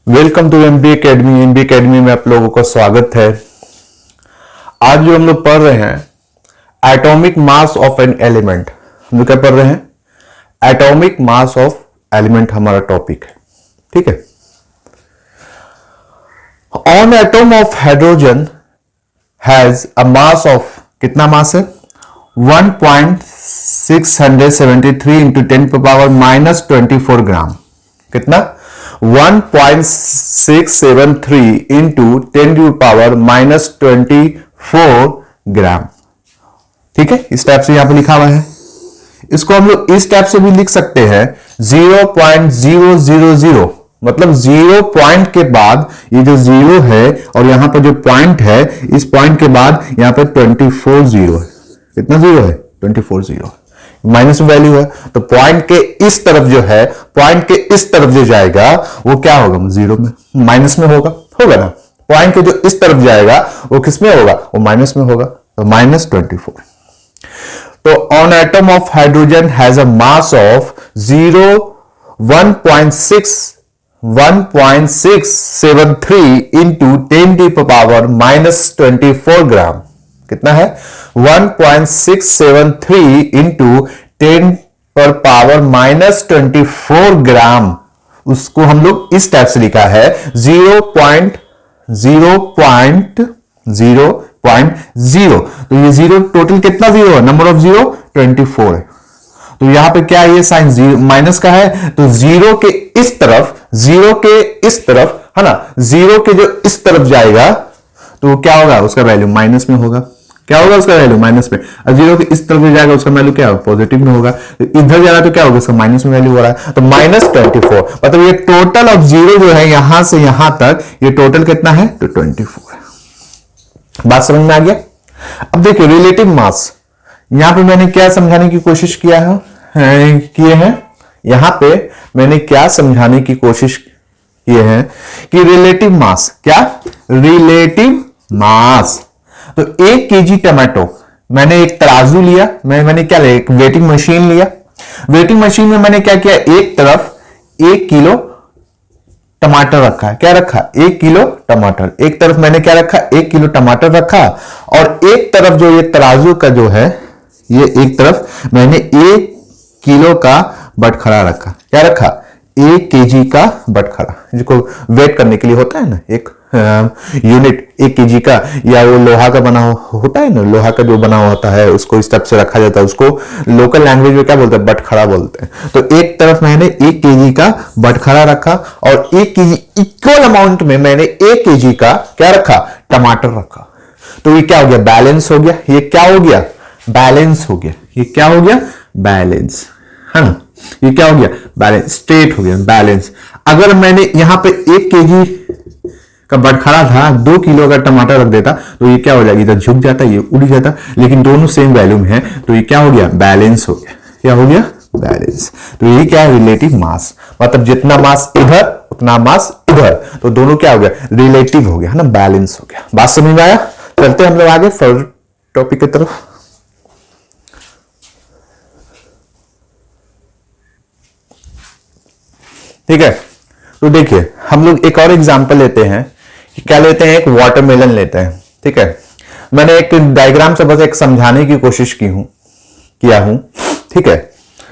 Welcome to MB academy. MB academy में आप लोगों का स्वागत है। आज जो हम लोग पढ़ रहे हैं atomic mass of an element. हम लोग क्या पढ़ रहे हैं? एटॉमिक मास ऑफ एलिमेंट हमारा टॉपिक है। ठीक है। On atom of hydrogen has a mass of, कितना मास है? 1.673 इंटू 10⁻⁻24 ग्राम। कितना? 1.673 इंटू 10⁻⁻24 ग्राम। ठीक है, इस टाइप से यहां पे लिखा हुआ है। इसको हम लोग इस टाइप से भी लिख सकते हैं 0.000, मतलब जीरो पॉइंट के बाद ये जो जीरो है और यहां पर जो पॉइंट है, इस पॉइंट के बाद यहां पर 24 जीरो है। कितना जीरो है? 24 जीरो। माइनस वैल्यू है तो पॉइंट के इस तरफ जो है, पॉइंट के इस तरफ जो जाएगा वो क्या होगा? जीरो में, माइनस में होगा ना। पॉइंट के जो इस तरफ जाएगा वो किस में होगा? वो माइनस में होगा, तो -24। तो on atom of hydrogen has a mass of 1.673 into 10⁻⁻24 ग्राम। कितना है? 1.673 इंटू 10⁻⁻24 ग्राम। उसको हम लोग इस टाइप से लिखा है 0.0.0.0। तो ये जीरो टोटल कितना जीरो है? नंबर ऑफ जीरो 24 है। तो यहां पे क्या ये साइन जीरो माइनस का है, तो जीरो के इस तरफ, जीरो के इस तरफ है ना, जीरो के जो इस तरफ जाएगा तो क्या होगा? उसका वैल्यू माइनस में होगा। क्या होगा उसका वैल्यू? माइनस में। और जीरो के इस तरफ जाएगा उसका वैल्यू क्या होगा? पॉजिटिव में होगा। इधर जा रहा तो क्या होगा? उसका माइनस में वैल्यू हो रहा है, तो -24। मतलब ये टोटल ऑफ जीरो जो है यहां से यहां तक, ये टोटल कितना है? तो 24 है। बात समझ में आ गया? अब देखिए रिलेटिव मास, यहां पे मैंने क्या समझाने की कोशिश किए हैं? यहां पे मैंने क्या समझाने की कोशिश किए हैं कि रिलेटिव मास, क्या? Relative mass. तो 1 केजी टमाटो, मैंने एक तराजू लिया, मैंने क्या लिया? एक वेटिंग मशीन लिया। वेटिंग मशीन में मैंने क्या किया? एक तरफ 1 किलो टमाटर रखा है। क्या रखा? 1 किलो टमाटर। एक तरफ मैंने क्या रखा? 1 किलो टमाटर रखा। और एक तरफ जो ये तराजू का जो है, ये एक तरफ मैंने 1 किलो का बटखरा रखा। क्या रखा? 1 केजी का बटखरा, जिसको वेट करने के लिए होता है ना, एक यूनिट 1 केजी का, या वो लोहा का बना होता है ना, लोहा का जो बना होता है उसको इस तरफ से रखा जाता है, उसको लोकल लैंग्वेज में क्या बोलते हैं? बटखरा बोलते हैं। तो एक तरफ मैंने 1 केजी का बटखरा रखा और 1 केजी इक्वल अमाउंट में मैंने 1 केजी का क्या रखा? टमाटर रखा। तो ये क्या हो गया? बैलेंस हो गया। ये क्या हो गया? बैलेंस हो गया। ये क्या हो गया? बैलेंस, है ना। ये क्या हो गया? बैलेंस, स्ट्रेट हो गया, बैलेंस। अगर मैंने यहां पे 1 केजी का बटखरा था, 2 किलो का टमाटर रख देता तो ये क्या हो जाएगा? इधर झुक जाता, ये उड़ जाता, लेकिन दोनों सेम वैल्यू में है, तो ये क्या हो गया? बैलेंस हो गया। क्या हो गया? बैलेंस। तो ये क्या है? Relative mass. मतलब जितना मास इधर उतना मास इधर, तो दोनों क्या हो गया? रिलेटिव हो गया, है ना, बैलेंस हो गया। बात समझ में आया? चलते हम लोग आगे फर्दर टॉपिक की तरफ। ठीक है, तो देखिए हम लोग एक और एग्जांपल लेते हैं। क्या लेते हैं? एक वाटरमेलन लेते हैं। ठीक है, मैंने एक डायग्राम से बस एक समझाने की कोशिश किया हूं। ठीक है,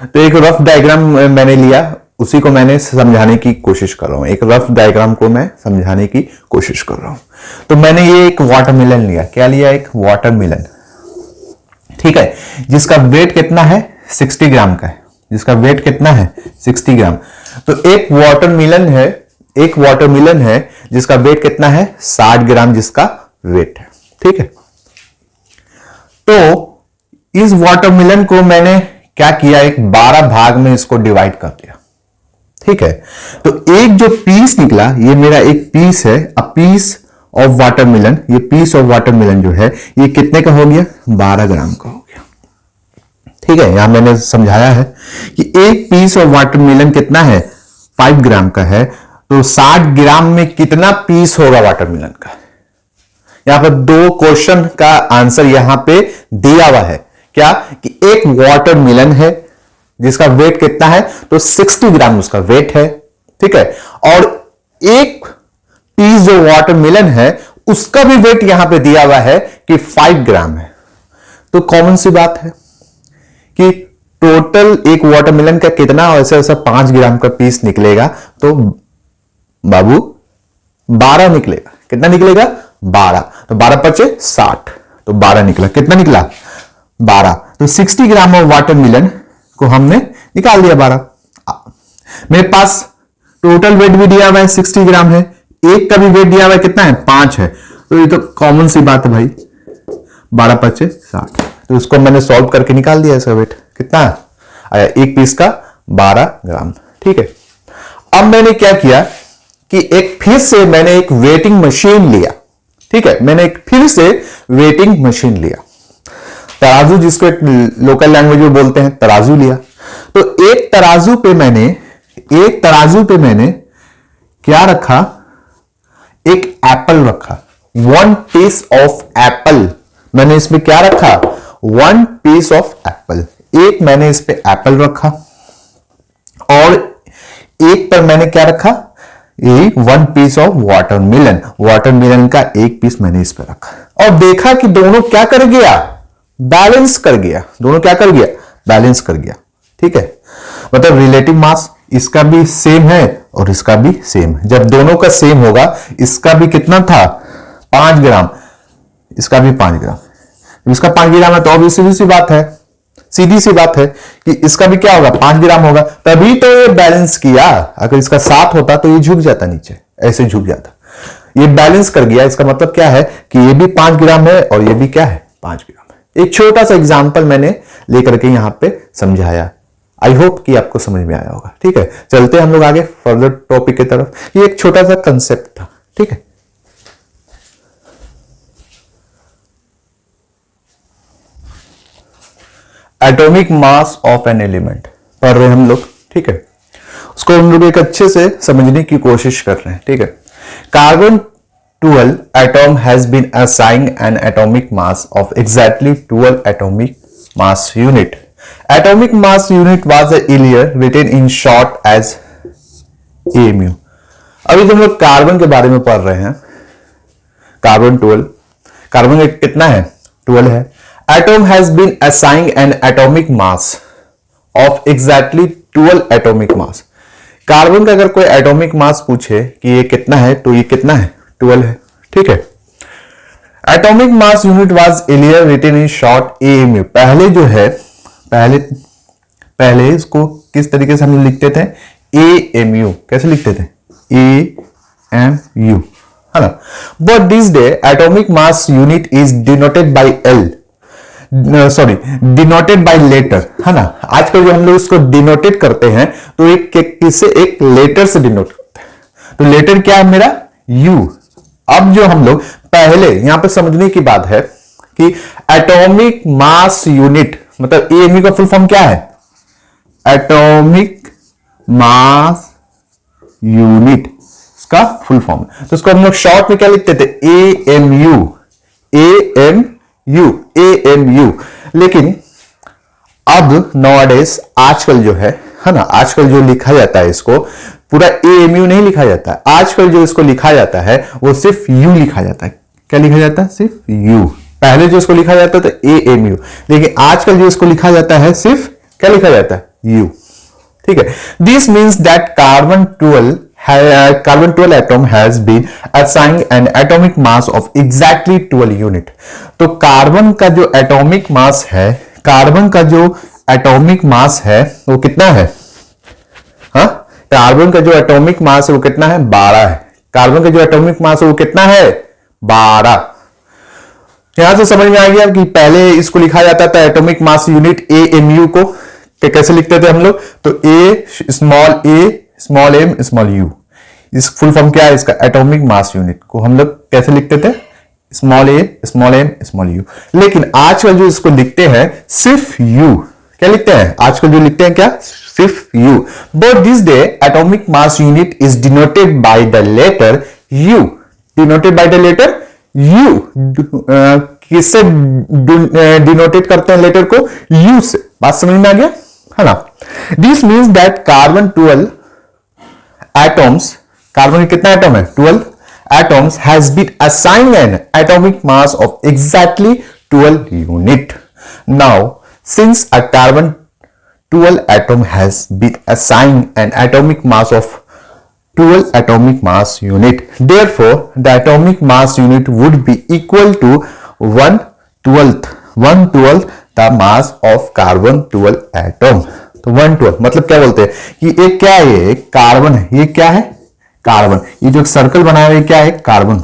तो एक रफ डायग्राम मैंने लिया, उसी को मैंने समझाने की कोशिश कर रहा हूं। एक रफ डायग्राम को मैं समझाने की कोशिश कर रहा हूं। तो मैंने ये एक वाटरमेलन लिया। क्या लिया? एक वाटरमेलन। ठीक है, जिसका वेट कितना है? 60 ग्राम का है। जिसका वेट कितना है? 60 ग्राम। तो एक वाटरमेलन है जिसका वेट कितना है? 60 ग्राम जिसका वेट है। ठीक है, तो इस वाटरमेलन को मैंने क्या किया? एक 12 भाग में इसको डिवाइड कर दिया। ठीक है, तो एक जो पीस निकला, ये मेरा एक पीस है, अ पीस ऑफ वाटरमेलन। ये पीस ऑफ वाटरमेलन जो है ये कितने का हो गया? 12 ग्राम का हो गया। ठीक है, यहां मैंने समझाया है कि एक पीस ऑफ वाटरमेलन कितना है? 5 ग्राम का है। तो 60 ग्राम में कितना पीस होगा वाटरमेलन का? यहां पर 2 क्वेश्चन का आंसर यहां पे दिया हुआ है। क्या? कि एक वाटरमेलन है जिसका वेट कितना है? तो 60 ग्राम उसका वेट है। ठीक है, और एक पीस जो वाटरमेलन है उसका भी वेट यहां पे दिया हुआ है कि 5 ग्राम है। तो कॉमन सी बात है कि टोटल एक वाटरमेलन का कितना ऐसा ऐसा 5 ग्राम का पीस निकलेगा, तो बाबू 12 निकलेगा। कितना निकलेगा? 12। तो 12 पचे 60, तो 12 निकला। कितना निकला? 12। तो 60 ग्राम ऑफ वाटरमेलन को हमने निकाल दिया 12। मेरे पास टोटल वेट भी दिया हुआ है 60 ग्राम है, एक का भी वेट दिया हुआ है कितना है? 5 है। तो ये तो कॉमन सी बात है भाई, 12 पचे 60। तो उसको मैंने सॉल्व करके निकाल दिया इसका वेट कितना आया, एक पीस का 12 ग्राम। ठीक है, अब मैंने क्या किया कि एक फिर से मैंने एक वेटिंग मशीन लिया। ठीक है, मैंने एक फिर से वेटिंग मशीन लिया, तराजू जिसको लोकल लैंग्वेज में बोलते हैं, तराजू लिया। तो एक तराजू पे मैंने क्या रखा? एक एप्पल रखा, 1 पीस ऑफ एप्पल। मैंने इसमें क्या रखा? 1 पीस ऑफ एप्पल। एक मैंने इस पे एप्पल रखा और एक पर मैंने क्या रखा? ये 1 पीस ऑफ वाटरमेलन। वाटरमेलन का एक पीस मैंने इस पर रखा और देखा कि दोनों क्या कर गया? बैलेंस कर गया। दोनों क्या कर गया? बैलेंस कर गया। ठीक है, मतलब रिलेटिव मास इसका भी सेम है और इसका भी सेम है। जब दोनों का सेम होगा, इसका भी कितना था? 5 ग्राम, इसका भी 5 ग्राम। इसका 5 ग्राम है तो अब सीधी सी बात है, सीधी सी बात है कि इसका भी क्या होगा? 5 ग्राम होगा। तभी तो ये बैलेंस किया। अगर इसका 7 होता तो ये झुक जाता नीचे, ऐसे झुक जाता। ये बैलेंस कर गया। इसका मतलब क्या है कि ये भी 5 ग्राम है और ये भी क्या है? 5 ग्राम है। एक छोटा सा एग्जांपल मैंने लेकर के यहां पे समझाया। आई होप कि आपको समझ में आया होगा। ठीक है, चलते हम लोग आगे फर्दर टॉपिक की तरफ। ये एक छोटा सा कंसेप्ट था। ठीक है, atomic mass of an element पढ़ रहे हैं हम लोग। ठीक है, उसको हम लोग एक अच्छे से समझने की कोशिश कर रहे हैं। ठीक है, carbon 12 atom has been assigned an atomic mass of exactly 12 atomic mass unit. Atomic mass unit was earlier written in short as AMU. अभी हम लोग कार्बन के बारे में पढ़ रहे हैं। कार्बन 12, कार्बन कितना है? 12 है। Atom has been assigned an atomic mass of exactly 12 atomic mass. Carbon का अगर कोई एटॉमिक मास पूछे कि ये कितना है, तो ये कितना है? 12 है। ठीक है, atomic mass unit was earlier written in short AMU. पहले जो है, पहले इसको किस तरीके से हम लिखते थे? AMU। कैसे लिखते थे? AMU, है ना। But this day atomic mass unit is denoted by L. Denoted by letter, है ना। आजकल जो हम लोग इसको डिनोटेड करते हैं तो किससे? एक लेटर से डिनोट करते हैं। तो लेटर क्या है मेरा? U। अब जो हम लोग पहले यहां पर समझने की बात है कि एटॉमिक मास यूनिट मतलब एएमयू का फुल फॉर्म क्या है? एटॉमिक मास यूनिट, इसका फुल फॉर्म। तो इसको हम लोग शॉर्ट में क्या लिखते थे? AMU, AMU, AMU. लेकिन अब नॉवेडेज आजकल जो है ना, आजकल जो लिखा जाता है इसको पूरा एएमयू नहीं लिखा जाता है। आजकल जो इसको लिखा जाता है वो सिर्फ यू लिखा जाता है। क्या लिखा जाता है? सिर्फ यू। पहले जो इसको लिखा जाता था एएमयू, लेकिन आजकल जो इसको लिखा जाता है सिर्फ क्या लिखा जाता है? यू। ठीक है, this means that carbon 12 atom has been assigned an atomic mass of exactly 12 unit. तो कार्बन का जो एटॉमिक मास है, कार्बन का जो एटॉमिक मास है वो कितना है? हाँ, कार्बन का जो एटॉमिक मास है वो कितना है? 12 है। कार्बन का जो एटॉमिक मास है वो कितना है? 12। यहां से समझ में आ गया कि पहले इसको लिखा जाता था एटॉमिक मास यूनिट एएमयू को कैसे लिखते थे हम लोग? तो ए स्मॉल एम स्मॉल यू। इस फुल फॉर्म क्या है इसका? एटॉमिक मास यूनिट को हम लोग कैसे लिखते थे? Small A small M small U. लेकिन आजकल जो इसको लिखते हैं सिर्फ यू। क्या लिखते हैं आजकल जो लिखते हैं? क्या? सिर्फ U. But this day atomic mass unit is denoted by the letter U. Denoted by the letter U. किससे डिनोटेड करते हैं लेटर को? यू से। बात समझ में आ गया, है ना। This means that carbon 12 atoms carbon के कितना एटम है? 12 atoms has been assigned an atomic mass of exactly 12 unit. Now, since a carbon 12 atom has been assigned an atomic mass of 12 atomic mass unit, therefore the atomic mass unit would be equal to 1/12 the mass of carbon 12 atom. तो 1/12 मतलब क्या बोलते हैं कि एक क्या है? ये कार्बन है। ये क्या है? कार्बन। ये जो सर्कल बनाया है क्या है? कार्बन।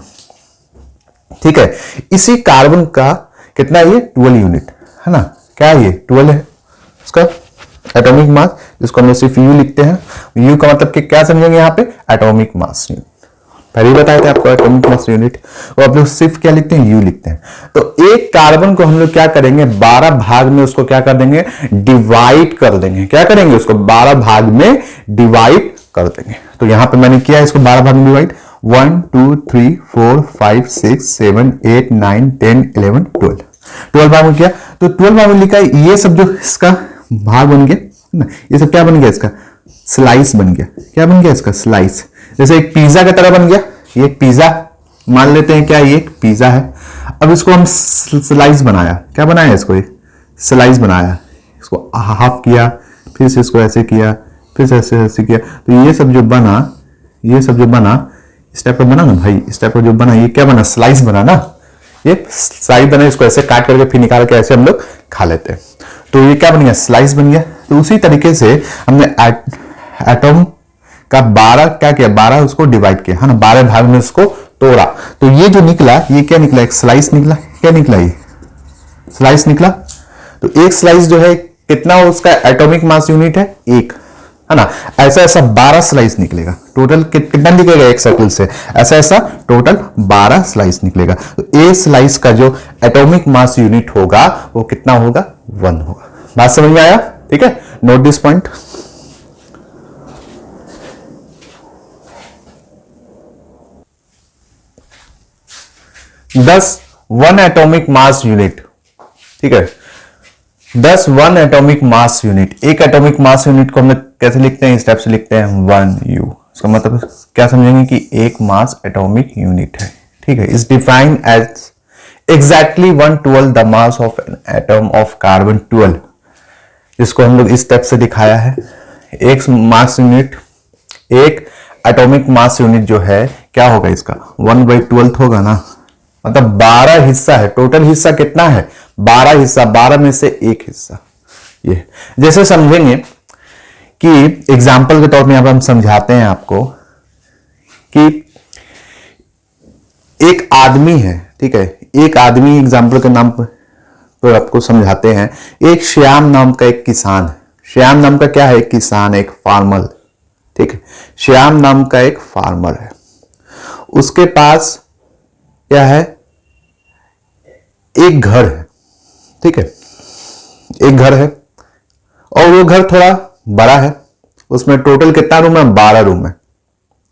ठीक है, इसी कार्बन का कितना है? ये 12 यूनिट है ना। क्या है ये? 12 है इसका एटॉमिक मास, जिसको हम सिर्फ यू लिखते हैं। यू का मतलब कि क्या समझेंगे यहाँ पे? Atomic mass unit. पहले ही बताए थे आपको एटॉमिक मास यूनिट, और आप लोग सिर्फ क्या लिखते हैं? यू लिखते हैं। तो एक कार्बन को हम लोग क्या करेंगे? 12 भाग में उसको क्या कर देंगे? डिवाइड कर देंगे। क्या करेंगे? उसको 12 भाग में डिवाइड कर देंगे। तो यहां पे मैंने किया इसको 12 भाग में डिवाइड। 1 2 3 4 5 6 7 8 9 10 11 12 12 भाग में किया। तो 12 भाग में लिखा है। ये सब जो इसका भाग बन गया ना, ये सब क्या बन गया? इसका स्लाइस बन गया। क्या बन गया? इसका स्लाइस। जैसे एक पिज्जा की तरह बन गया। ये पिज्जा मान लेते हैं, क्या ये एक पिज्जा है। अब इसको हम स्लाइस बनाया। क्या बनाया? इसको एक स्लाइस बनाया, इसको हाफ किया, फिर से इसको ऐसे किया, फिर से ऐसे ऐसे किया। तो ये सब जो बना, ये सब जो बना इस टाइप का बना ना भाई, इस टाइप का जो बना, ये क्या बना? स्लाइस बना ना। ये स्लाइस बना, इसको ऐसे काट करके फिर निकाल के ऐसे हम लोग खा लेते हैं। तो ये क्या बन गया? स्लाइस बन गया। तो उसी तरीके से हमने एटम का 12 क्या किया? 12 उसको डिवाइड किया है ना, 12 भाग में उसको तोड़ा। तो ये जो निकला, ये क्या निकला? एक स्लाइस निकला। क्या निकला? ये स्लाइस निकला। तो एक स्लाइस जो है कितना उसका एटॉमिक मास यूनिट है? 1 है ना। ऐसा ऐसा 12 स्लाइस निकलेगा। टोटल कितना निकलेगा एक सर्कल से? ऐसा ऐसा टोटल 12 स्लाइस निकलेगा। तो ए स्लाइस का जो एटॉमिक मास यूनिट होगा वो कितना होगा? 1 होगा। बात समझ में आया? ठीक है, नोट दिस पॉइंट। दस 1 एटॉमिक मास यूनिट। ठीक है, 10 1 एटॉमिक मास यूनिट। एक एटॉमिक मास यूनिट को हम कैसे लिखते हैं? इस टाइप से लिखते हैं 1U। इसका मतलब क्या समझेंगे कि एक मास एटॉमिक यूनिट है। ठीक है, is defined as exactly 1/12 the mass of an atom of carbon 12। इसको हम लोग इस टाइप से दिखाया है। एक मास यूनिट, एक एटॉमिक मास यूनिट जो है क्या होगा? इसका 1/12 होगा ना। मतलब 12 हिस्सा है। टोटल हिस्सा कितना है? 12 हिस्सा। 12 में से एक हिस्सा। ये जैसे समझेंगे कि एग्जाम्पल के तौर पे यहां पर हम समझाते हैं आपको कि एक आदमी है। ठीक है, एक आदमी एग्जाम्पल के नाम पर आपको समझाते हैं। एक श्याम नाम का एक किसान है। श्याम नाम का क्या है? एक किसान, एक फार्मर। ठीक है, श्याम नाम का एक फार्मर है। उसके पास क्या है? एक घर है। ठीक है, एक घर है और वो घर थोड़ा बड़ा है। उसमें टोटल कितना रूम है? 12 रूम है।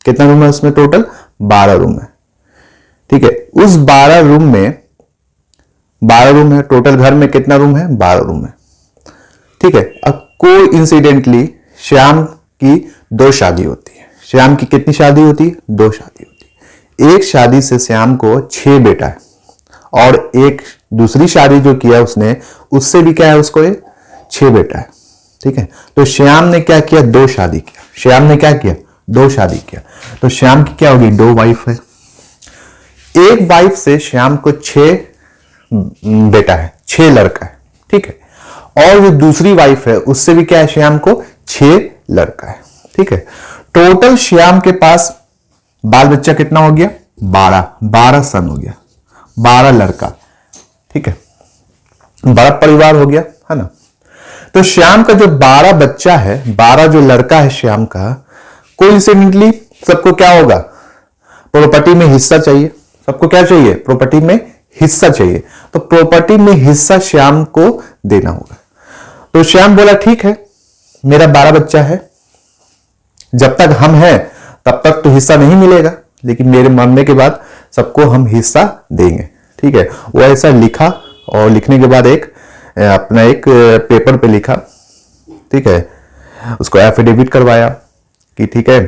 कितना रूम है उसमें? टोटल 12 रूम है। ठीक है, उस 12 रूम में 12 रूम है। टोटल घर में कितना रूम है? 12 रूम है। ठीक है, अब कोइंसिडेंटली श्याम की 2 शादी होती है। श्याम की कितनी शादी होती है? 2 शादी होती है। एक शादी से श्याम को 6 बेटा है, और एक दूसरी शादी जो किया उसने, उससे भी क्या है? उसको 6 बेटा है। ठीक है, तो श्याम ने क्या किया? 2 शादी किया। श्याम ने क्या किया? 2 शादी किया। तो श्याम की क्या होगी? 2 वाइफ है। एक वाइफ से श्याम को 6 बेटा है, 6 लड़का है। ठीक है, और जो दूसरी वाइफ है उससे भी क्या है? श्याम को 6 लड़का है। ठीक है, टोटल श्याम के पास बाल बच्चा कितना हो गया? 12 सन हो गया, 12 लड़का। ठीक है, बड़ा परिवार हो गया है ना। तो श्याम का जो 12 बच्चा है, 12 जो लड़का है श्याम का, कोइंसिडेंटली सबको क्या होगा? प्रॉपर्टी में हिस्सा चाहिए। सबको क्या चाहिए? प्रॉपर्टी में हिस्सा चाहिए। तो प्रॉपर्टी में हिस्सा श्याम को देना होगा। तो श्याम बोला ठीक है, मेरा 12 बच्चा है, जब तक हम हैं तब तक तो हिस्सा नहीं मिलेगा, लेकिन मेरे मरने के बाद सबको हम हिस्सा देंगे। ठीक है, वो ऐसा लिखा, और लिखने के बाद एक पेपर पे लिखा। ठीक है, उसको एफिडेविट करवाया। कि ठीक है,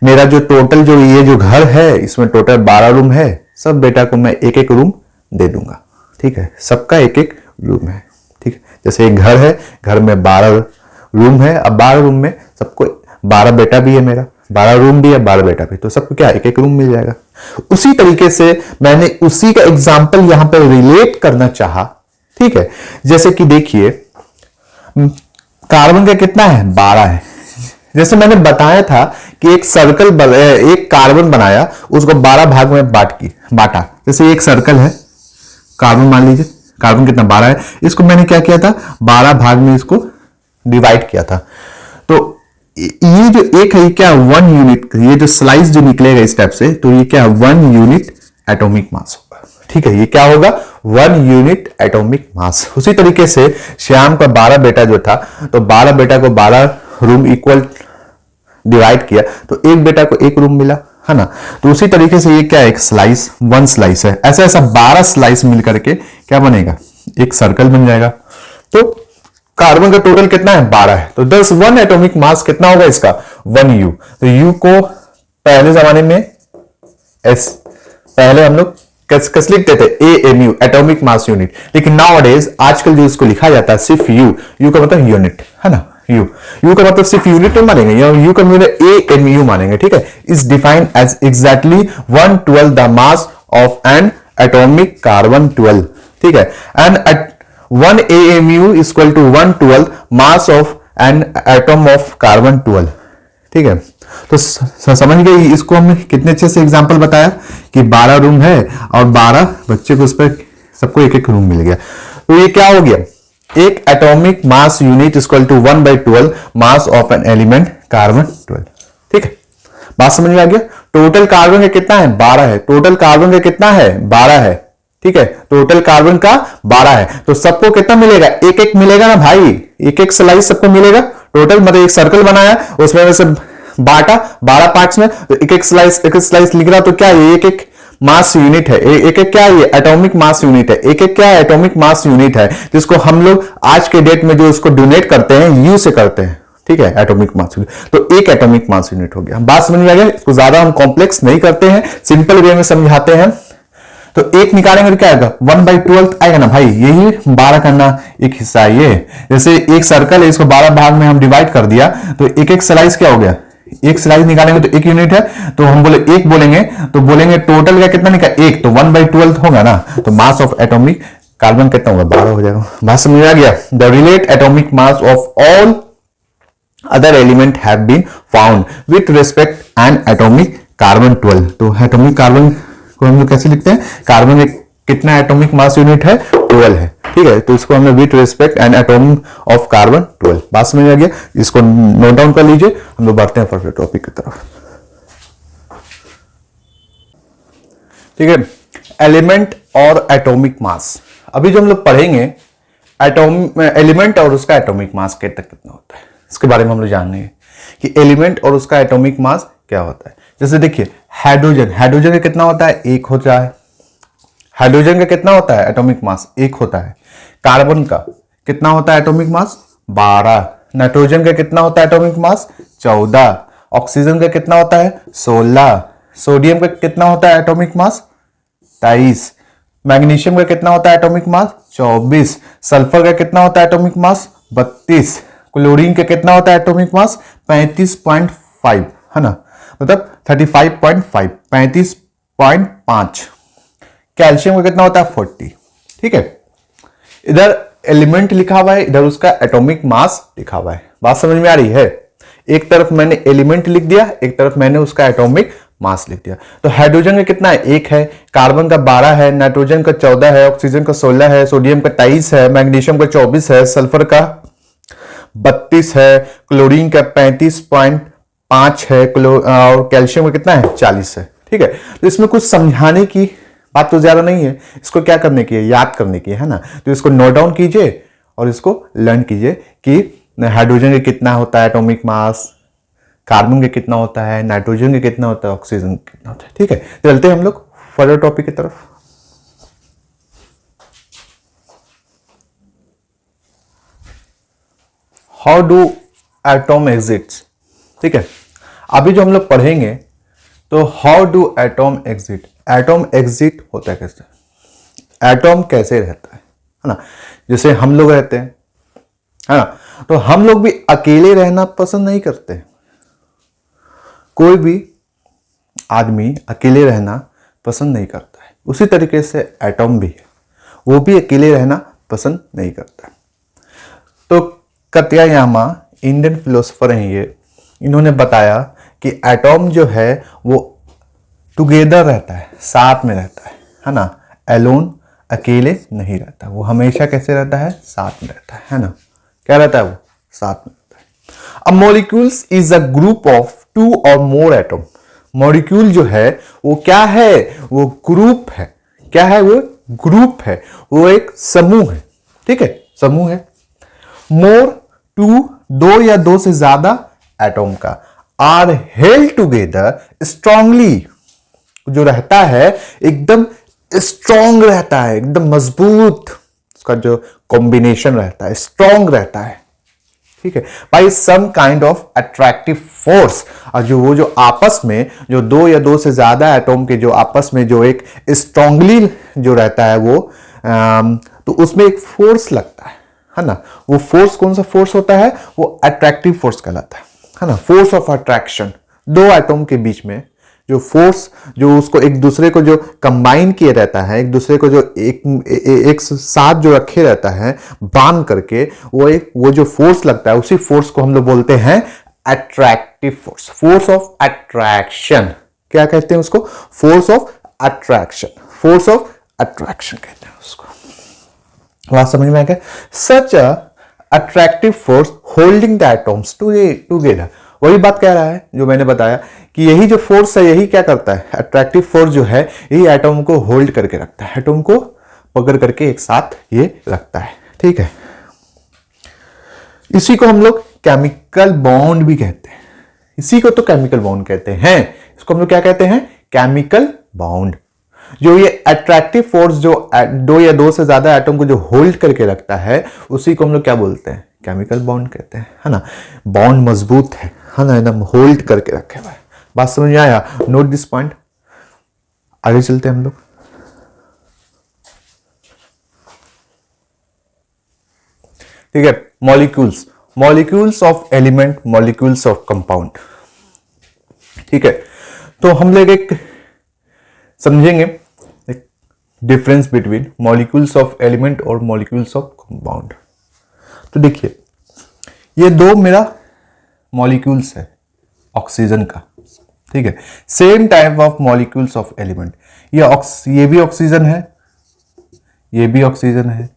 मेरा जो टोटल जो ये जो घर है इसमें टोटल 12 रूम है, सब बेटा को मैं एक एक रूम दे दूंगा। ठीक है, सबका एक एक रूम है। ठीक है, जैसे एक घर है, घर में 12 रूम है, अब 12 रूम में सबको 12 बेटा भी है, मेरा 12 रूम भी है, 12 बेटा भी, तो सबको क्या एक एक रूम मिल जाएगा। उसी तरीके से मैंने उसी का एग्जाम्पल यहां पर रिलेट करना चाहा। ठीक है, जैसे कि देखिए कार्बन का कितना है 12 है। जैसे मैंने बताया था कि एक सर्कल एक कार्बन बनाया, उसको 12 भाग में बांटा। जैसे एक सर्कल है, कार्बन मान लीजिए, कार्बन कितना 12 है, इसको मैंने क्या किया था 12 भाग में इसको डिवाइड किया था। तो ये जो एक है क्या 1 यूनिट, ये जो स्लाइस जो निकलेगा इस टाइप से, तो ये क्या 1 यूनिट एटॉमिक मास होगा। ठीक है, ये क्या होगा 1 यूनिट एटॉमिक मास। उसी तरीके से श्याम का 12 बेटा जो था, तो 12 बेटा को 12 रूम इक्वल डिवाइड किया, तो एक बेटा को एक रूम मिला, है ना। तो उसी तरीके से ये क्या है एक स्लाइस, 1 स्लाइस है, ऐसा ऐसा 12 स्लाइस मिलकर के क्या बनेगा एक सर्कल बन जाएगा। तो कार्बन का टोटल कितना है 12 है, तो 10 1 एटॉमिक मास कितना होगा इसका 1 यू। तो यू को पहले जमाने में एस, पहले हम लोग कैसे लिखते थे AMU एटॉमिक मास यूनिट, लेकिन नाउ आजकल जो इसको लिखा जाता है सिर्फ यू का मतलब यूनिट, है ना। यू का मतलब सिर्फ यूनिट नहीं मानेंगे, यू का मतलब AMU मानेंगे। ठीक है, is defined as exactly 1/12 the mass of an atomic carbon 12। ठीक है, and 1 AMU is equal to 1/12 mass of an atom of carbon 12। ठीक है, तो समझ गए इसको हमने कितने अच्छे से एग्जांपल बताया कि 12 रूम है और 12 बच्चे को उस पर सबको एक एक रूम मिल गया। तो ये क्या हो गया एक atomic mass unit equal to 1/12 mass of an element carbon 12। ठीक है, बात समझ में आ गया। टोटल कार्बन का कितना है 12 है, टोटल कार्बन का कितना है 12 है। ठीक है, टोटल कार्बन का 12 है, तो सबको कितना मिलेगा एक एक मिलेगा ना भाई, एक एक स्लाइस सबको मिलेगा। टोटल मतलब एक सर्कल बनाया, उसमें से बांटा 12 पार्ट्स में, तो एक एक स्लाइस लिख रहा, तो क्या है एक एक मास यूनिट है, एक एक क्या है ये एटॉमिक मास यूनिट है, एक एक क्या है एटॉमिक मास यूनिट है, जिसको हम लोग आज के डेट में जो उसको डोनेट करते हैं यू से करते हैं। ठीक है, एटॉमिक मास यूनिट, तो एक एटॉमिक मास यूनिट हो गया। बात समझ में आ गया, इसको ज्यादा हम कॉम्प्लेक्स नहीं करते हैं, सिंपल वे में समझाते हैं। तो एक निकालेंगे तो क्या आएगा 1/12 आएगा ना भाई, यही 12 करना एक हिस्सा है ये। जैसे एक सर्कल है, इसको 12 भाग में हम डिवाइड कर दिया, तो एक एक स्लाइस क्या हो गया, एक स्लाइस निकालेंगे तो एक यूनिट है, तो हम बोले एक बोलेंगे, तो बोलेंगे टोटल का कितना निकला एक, तो 1/12 होगा ना, तो मास ऑफ एटॉमिक कार्बन कितना होगा 12 हो जाएगा। बात समझ आ गया। The relate atomic mass of all other element have been found with respect and atomic carbon 12। तो एटॉमिक कार्बन को हम लोग कैसे लिखते हैं, कार्बन एक कितना एटॉमिक मास यूनिट है 12 है। ठीक है, तो इसको हमने with respect and atom of carbon 12। बात समझ आ गया, इसको नोट डाउन कर लीजिए, हम लोग बढ़ते हैं फर्स्ट टॉपिक की तरफ। ठीक है, एलिमेंट और एटॉमिक मास। अभी जो हम लोग पढ़ेंगे एलिमेंट और उसका एटॉमिक मास कितना होता है, इसके बारे में हम लोग जानेंगे कि एलिमेंट और उसका एटॉमिक मास क्या होता है। जैसे देखिए हाइड्रोजन, हाइड्रोजन का कितना होता है एक होता है, हाइड्रोजन का कितना होता है एटॉमिक मास एक होता है। कार्बन का कितना होता है एटॉमिक मास 12। नाइट्रोजन का कितना होता है एटॉमिक मास 14। ऑक्सीजन का कितना होता है 16। सोडियम का कितना होता है एटॉमिक मास 23। मैग्नीशियम का कितना होता है एटॉमिक मास 24। सल्फर का कितना होता है एटॉमिक मास 32। क्लोरीन का कितना होता है एटॉमिक मास 35.5, है ना, मतलब 35.5, 35.5। कैल्शियम का कितना होता है 40। ठीक है, इधर एलिमेंट लिखा हुआ है, इधर उसका एटॉमिक मास लिखा हुआ है। बात समझ में आ रही है, एक तरफ मैंने एलिमेंट लिख दिया, एक तरफ मैंने उसका एटॉमिक मास लिख दिया। तो हाइड्रोजन का कितना है एक है, कार्बन का 12 है, नाइट्रोजन का 14 है, ऑक्सीजन का 16 है, सोडियम का 23 है, मैग्नीशियम का 24 है, सल्फर का 32 है, क्लोरीन का 35.5 है, और कैल्शियम का कितना है 40 है। ठीक है, तो इसमें कुछ समझाने की बात तो ज्यादा नहीं है, इसको क्या करने की है याद करने की है ना। तो इसको नोट डाउन कीजिए और इसको लर्न कीजिए कि हाइड्रोजन का कितना होता है एटॉमिक मास, कार्बन का कितना होता है, नाइट्रोजन का कितना होता है, ऑक्सीजन का कितना होता है। ठीक है, चलते हैं हम लोग फर्दर टॉपिक की तरफ। How do atom exits. ठीक है, अभी जो हम लोग पढ़ेंगे तो how do atom exit, atom exit होता है कैसे, एटॉम कैसे रहता है ना। जैसे हम लोग रहते हैं, है ना, तो हम लोग भी अकेले रहना पसंद नहीं करते। कोई भी आदमी अकेले रहना पसंद नहीं करता है। उसी तरीके से एटॉम भी है, वो भी अकेले रहना पसंद नहीं करता। तो कत्यायामा इंडियन फिलोसोफर हैं ये, इन्होंने बताया कि एटॉम जो है वो टुगेदर रहता है, साथ में रहता है ना, एलोन अकेले नहीं रहता, वो हमेशा कैसे रहता है, साथ में रहता है ना, क्या रहता है वो, साथ में रहता है। अब molecules is a group of 2 और मोर एटम, मॉलिक्यूल जो है वो क्या है, वो ग्रुप है, क्या है वो, ग्रुप है, वो एक समूह है, ठीक है, समूह है। मोर 2, 2 या 2 से ज्यादा एटम का, आर हेल्ड टुगेदर स्ट्रांगली, जो रहता है एकदम स्ट्रांग रहता है, एकदम मजबूत, उसका जो कॉम्बिनेशन रहता है स्ट्रांग रहता है, ठीक है, by some kind of attractive force. और जो वो जो आपस में जो 2 या 2 से ज्यादा एटॉम के जो आपस में जो एक स्ट्रांगली जो रहता है वो तो उसमें एक फोर्स लगता है ना, वो फोर्स कौन सा फोर्स होता है, वो अट्रैक्टिव फोर्स कहलाता है ना, फोर्स ऑफ अट्रैक्शन। 2 एटॉम के बीच में जो फोर्स, जो उसको एक दूसरे को जो कंबाइन किए रहता है, एक दूसरे को जो एक साथ जो रखे रहता है बांध करके, वो जो फोर्स लगता है, उसी फोर्स को हम लोग बोलते हैं attractive force, force of attraction. क्या कहते हैं उसको, force of attraction, force of attraction कहते हैं उसको। बात समझ में आ गया। Such a attractive force holding the atoms together, वही बात कह रहा है जो मैंने बताया कि यही जो फोर्स है यही क्या करता है, अट्रैक्टिव फोर्स जो है यही एटम को होल्ड करके रखता है, एटम को पकड़ करके एक साथ ये रखता है, ठीक है। इसी को हम लोग केमिकल बॉन्ड भी कहते हैं, इसी को तो केमिकल बॉन्ड कहते हैं, इसको हम लोग क्या कहते हैं, केमिकल बॉन्ड। जो ये अट्रैक्टिव फोर्स जो 2 या 2 से ज्यादा एटम को जो होल्ड करके रखता है उसी को हम लोग क्या बोलते हैं, केमिकल बॉन्ड कहते हैं, है ना। बॉन्ड मजबूत है ना, एकदम होल्ड करके रखे हुआ है। बात समझ में आया, नोट दिस पॉइंट। आगे चलते हैं हम लोग। ठीक है, molecules, molecules of element, molecules of compound, ठीक है। तो हम लोग एक समझेंगे एक difference between molecules of element और मॉलिक्यूल्स ऑफ कंपाउंड। तो देखिए ये 2 मेरा मॉलिक्यूल्स है ऑक्सीजन का, ठीक है, same type of molecules of element, ये भी ऑक्सीजन है, ये भी ऑक्सीजन है,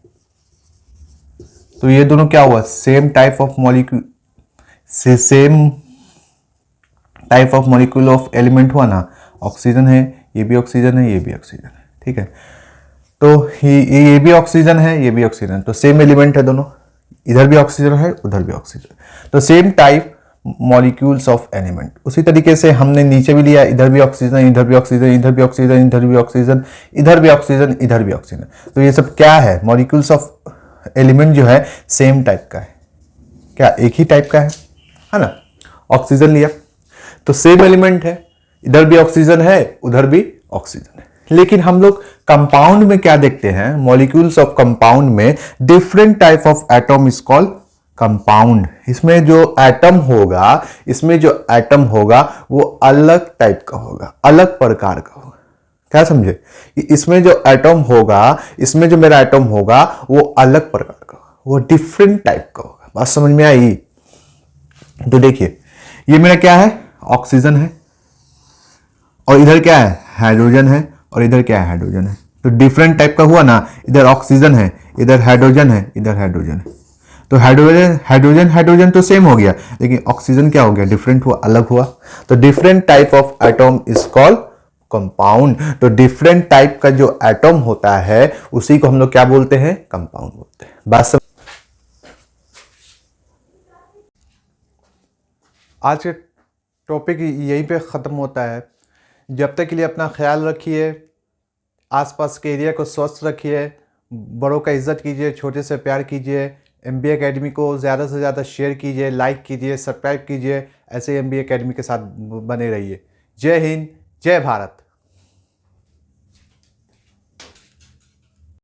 तो ये दोनों क्या हुआ, same type of molecule, same type of molecule of element हुआ ना, ऑक्सीजन है, ये भी ऑक्सीजन है, ये भी ऑक्सीजन है, ठीक है। तो ये भी ऑक्सीजन है, ये भी ऑक्सीजन है, तो सेम एलिमेंट है दोनों, इधर भी ऑक्सीजन है, उधर भी ऑक्सीजन, तो same type molecules of element. उसी तरीके से हमने नीचे भी लिया, इधर भी ऑक्सीजन, इधर भी ऑक्सीजन, इधर भी ऑक्सीजन, इधर भी ऑक्सीजन, इधर भी ऑक्सीजन, इधर भी ऑक्सीजन, तो ये सब क्या है, मॉलिक्यूल्स ऑफ एलिमेंट जो है सेम टाइप का है, क्या एक ही टाइप का है ना। ऑक्सीजन लिया तो सेम एलिमेंट है, इधर भी ऑक्सीजन है, उधर भी ऑक्सीजन है। लेकिन हम लोग कंपाउंड में क्या देखते हैं, मॉलिक्यूल्स ऑफ कंपाउंड में different type of atom is called compound. इसमें जो एटम होगा, इसमें जो एटम होगा वो अलग टाइप का होगा, अलग प्रकार का होगा, क्या समझे, इसमें जो एटम होगा, इसमें जो मेरा एटम होगा वो अलग प्रकार का होगा, वो डिफरेंट टाइप का होगा। बात समझ में आई। तो देखिए ये मेरा क्या है, ऑक्सीजन है, और इधर क्या है, हाइड्रोजन है, और इधर क्या है, हाइड्रोजन है, तो डिफरेंट टाइप का हुआ ना, इधर ऑक्सीजन है, इधर हाइड्रोजन है, इधर हाइड्रोजन है, तो हाइड्रोजन हाइड्रोजन हाइड्रोजन तो सेम हो गया, लेकिन ऑक्सीजन क्या हो गया, डिफरेंट हुआ, अलग हुआ, तो different type of atom is called compound. तो डिफरेंट टाइप का जो एटॉम होता है उसी को हम लोग क्या बोलते हैं, कंपाउंड बोलते हैं। बात आज के टॉपिक यहीं पे ख़त्म होता है। जब तक के लिए अपना ख्याल रखिए, आसपास के एरिया को स्वस्थ रखिए, बड़ों का इज्जत कीजिए, छोटे से प्यार कीजिए, MBA एकेडमी को ज़्यादा से ज़्यादा शेयर कीजिए, लाइक कीजिए, सब्सक्राइब कीजिए। ऐसे MBA एकेडमी के साथ बने रहिए। जय हिंद, जय भारत।